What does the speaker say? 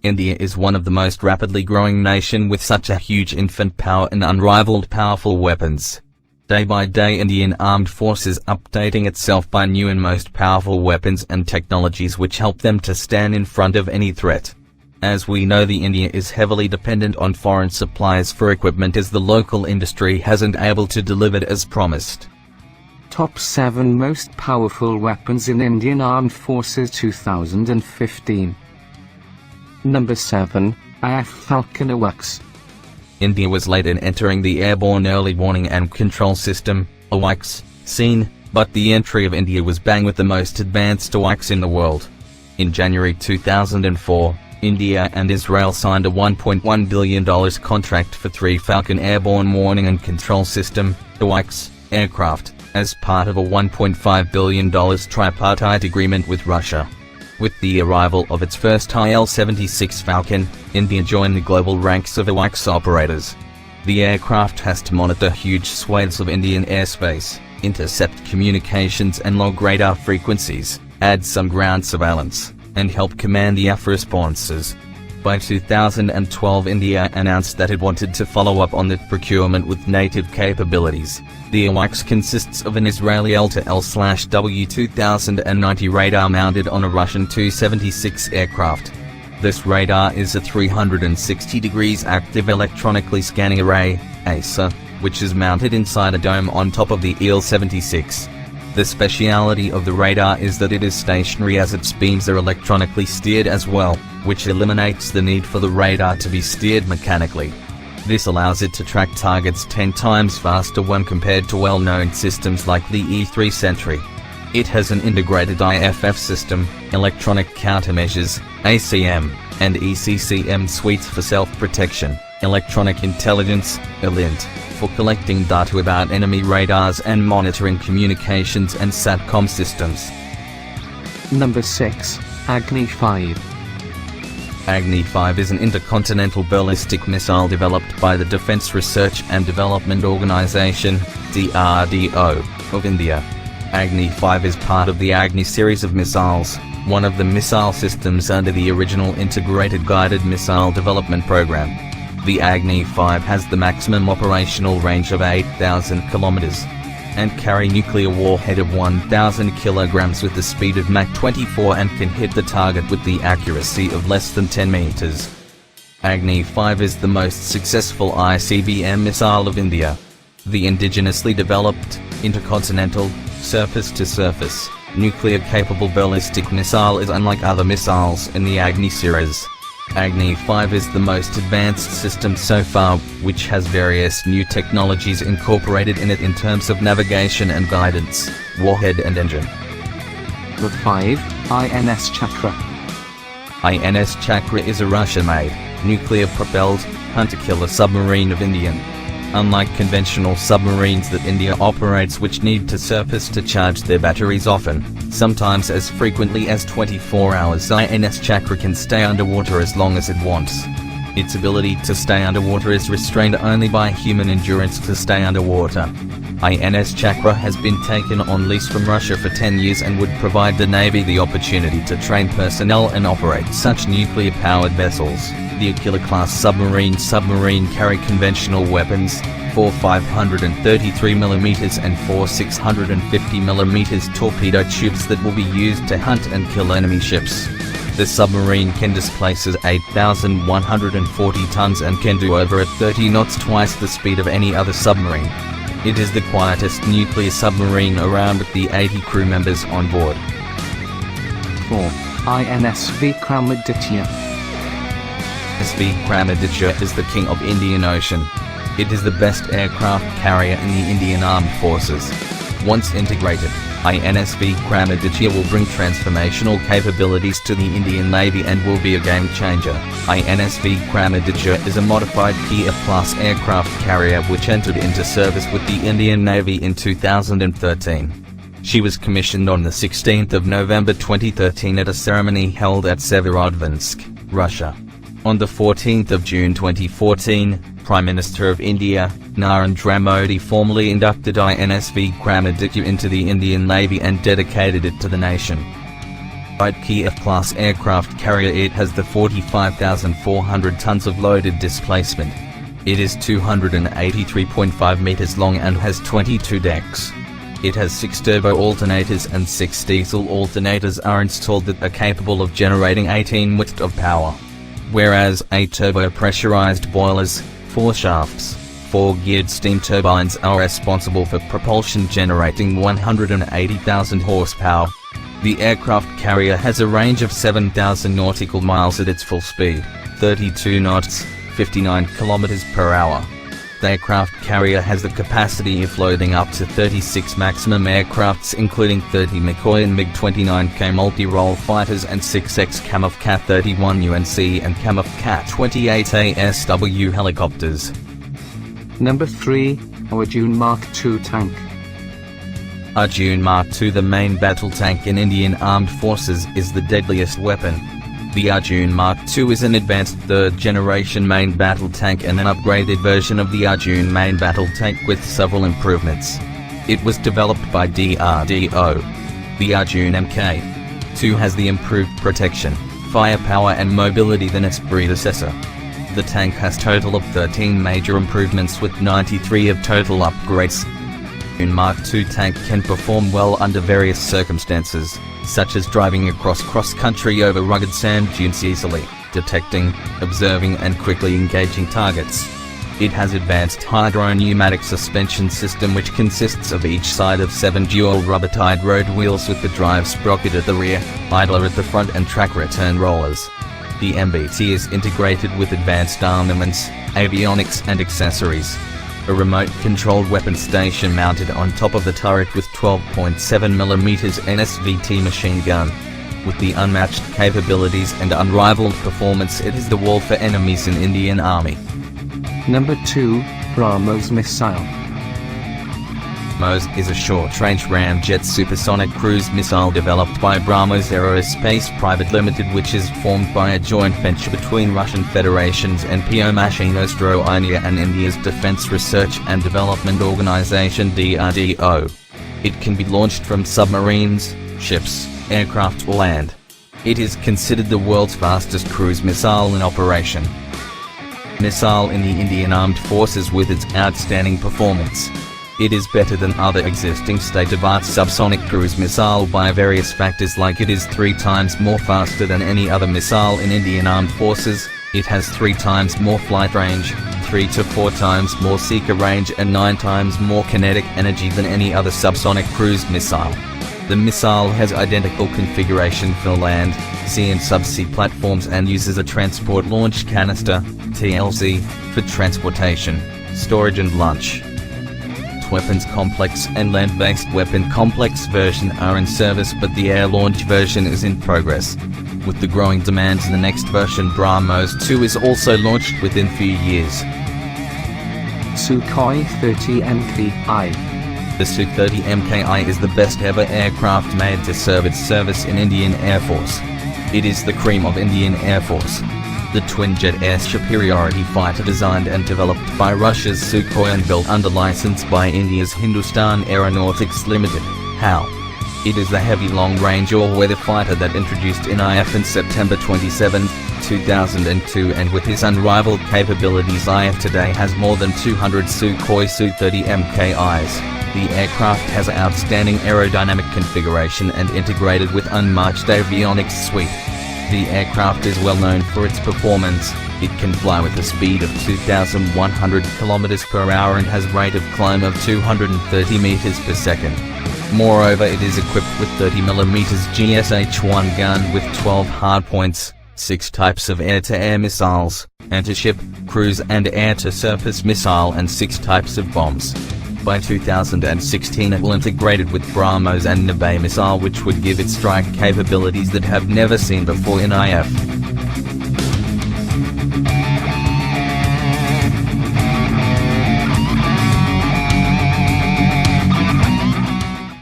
India is one of the most rapidly growing nations with such a huge infant power and unrivaled powerful weapons. Day by day Indian armed forces updating itself by new and most powerful weapons and technologies which help them to stand in front of any threat. As we know, the India is heavily dependent on foreign supplies for equipment as the local industry hasn't able to deliver as promised. Top 7 most powerful weapons in Indian Armed Forces 2015. Number 7, Phalcon Awacs. India was late in entering the Airborne Early Warning and Control System, Awacs, scene, but the entry of India was bang with the most advanced Awacs in the world. In January 2004, India and Israel signed a $1.1 billion contract for 3 Phalcon Airborne Warning and Control System, Awacs, aircraft, as part of a $1.5 billion tripartite agreement with Russia. With the arrival of its first IL-76 Phalcon, India joined the global ranks of Awacs operators. The aircraft has to monitor huge swathes of Indian airspace, intercept communications and log radar frequencies, add some ground surveillance, and help command the AF responses. By 2012, India announced that it wanted to follow up on that procurement with native capabilities. The Awacs consists of an Israeli L-W2090 radar mounted on a Russian Tu-76 aircraft. This radar is a 360 degrees active electronically scanning array, ASA, which is mounted inside a dome on top of the Il-76. The speciality of the radar is that it is stationary as its beams are electronically steered as well, which eliminates the need for the radar to be steered mechanically. This allows it to track targets 10 times faster when compared to well-known systems like the E3 Sentry. It has an integrated IFF system, electronic countermeasures, ACM, and ECCM suites for self-protection, electronic intelligence, ELINT, for collecting data about enemy radars and monitoring communications and SATCOM systems. Number 6, Agni 5. Agni 5 is an intercontinental ballistic missile developed by the Defense Research and Development Organization, DRDO, of India. Agni 5 is part of the Agni series of missiles, one of the missile systems under the original Integrated Guided Missile Development Program. The Agni 5 has the maximum operational range of 8,000 kilometers and carry nuclear warhead of 1,000 kilograms with the speed of Mach 24 and can hit the target with the accuracy of less than 10 meters. Agni 5 is the most successful ICBM missile of India. The indigenously developed, intercontinental, surface-to-surface, nuclear-capable ballistic missile is unlike other missiles in the Agni series. Agni 5 is the most advanced system so far, which has various new technologies incorporated in it in terms of navigation and guidance, warhead and engine. Number 5, INS Chakra. INS Chakra is a Russian-made, nuclear-propelled, hunter-killer submarine of India. Unlike conventional submarines that India operates which need to surface to charge their batteries often, sometimes as frequently as 24 hours, INS Chakra can stay underwater as long as it wants. Its ability to stay underwater is restrained only by human endurance to stay underwater. INS Chakra has been taken on lease from Russia for 10 years and would provide the Navy the opportunity to train personnel and operate such nuclear-powered vessels. The Aquila-class submarine carry conventional weapons, 4 533mm and 4 650mm torpedo tubes that will be used to hunt and kill enemy ships. The submarine can displace 8,140 tons and can do over at 30 knots, twice the speed of any other submarine. It is the quietest nuclear submarine around with the 80 crew members on board. 4. INS Ditya. Ditya is the king of Indian Ocean. It is the best aircraft carrier in the Indian Armed Forces. Once integrated, INS Ditya will bring transformational capabilities to the Indian Navy and will be a game changer. INS Ditya is a modified Kia-class aircraft carrier which entered into service with the Indian Navy in 2013. She was commissioned on the 16th of November 2013 at a ceremony held at Severodvinsk, Russia. On the 14th of June 2014, Prime Minister of India, Narendra Modi formally inducted INS Ditya into the Indian Navy and dedicated it to the nation. Kiev-class aircraft carrier. It has the 45,400 tons of loaded displacement. It is 283.5 meters long and has 22 decks. It has 6 turbo alternators and 6 diesel alternators are installed that are capable of generating 18 watts of power. Whereas 8 turbo-pressurized boilers, 4 shafts, 4 geared steam turbines are responsible for propulsion generating 180,000 horsepower. The aircraft carrier has a range of 7,000 nautical miles at its full speed, 32 knots, 59 kilometers per hour. The aircraft carrier has the capacity of loading up to 36 maximum aircrafts including 30 MiG and MiG-29K multi-role fighters and 6 Kamov Ka-31 UNC and Kamov Ka-28 ASW helicopters. Number 3, Arjun Mark II tank. Arjun Mark II, the main battle tank in Indian Armed Forces, is the deadliest weapon. The Arjun Mark II is an advanced third-generation main battle tank and an upgraded version of the Arjun main battle tank with several improvements. It was developed by DRDO. The Arjun Mk2 has the improved protection, firepower and mobility than its predecessor. The tank has total of 13 major improvements with 93 of total upgrades. The Mark II tank can perform well under various circumstances, such as driving across cross-country over rugged sand dunes easily, detecting, observing and quickly engaging targets. It has advanced hydro-pneumatic suspension system which consists of each side of 7 dual rubber-tied road wheels with the drive sprocket at the rear, idler at the front and track return rollers. The MBT is integrated with advanced armaments, avionics and accessories. A remote-controlled weapon station mounted on top of the turret with 12.7mm NSVT machine gun. With the unmatched capabilities and unrivaled performance, it is the wall for enemies in Indian Army. Number 2, BrahMos missile. BrahMos is a short-range ramjet supersonic cruise missile developed by BrahMos Aerospace Private Limited, which is formed by a joint venture between Russian Federations and PO Mashinostroyenia and India's Defense Research and Development Organization DRDO. It can be launched from submarines, ships, aircraft or land. It is considered the world's fastest cruise missile in operation. Missile in the Indian Armed Forces with its outstanding performance. It is better than other existing state-of-art subsonic cruise missile by various factors, like it is 3 times more faster than any other missile in Indian Armed Forces, it has 3 times more flight range, 3 to 4 times more seeker range and 9 times more kinetic energy than any other subsonic cruise missile. The missile has identical configuration for land, sea and subsea platforms and uses a transport launch canister, TLC, for transportation, storage and launch. Weapons complex and land-based weapon complex version are in service, but the air launch version is in progress. With the growing demands, the next version BrahMos 2 is also launched within few years. Sukhoi 30 MKI. The Su-30 MKI is the best ever aircraft made to serve its service in Indian Air Force. It is the cream of Indian Air Force. The twin-jet air superiority fighter designed and developed by Russia's Sukhoi and built under license by India's Hindustan Aeronautics Limited, HAL. It is the heavy long-range all-weather fighter that introduced in IF in September 27, 2002, and with his unrivaled capabilities, IF today has more than 200 Sukhoi Su-30 MKIs. The aircraft has outstanding aerodynamic configuration and integrated with unmatched avionics suite. The aircraft is well known for its performance. It can fly with a speed of 2,100 km per hour and has rate of climb of 230 meters per second. Moreover, it is equipped with 30mm GSH-1 gun with 12 hardpoints, 6 types of air-to-air missiles, anti-ship, cruise and air-to-surface missile and 6 types of bombs. By 2016 it will integrated with BrahMos and Nabay missile, which would give it strike capabilities that have never seen before in IF.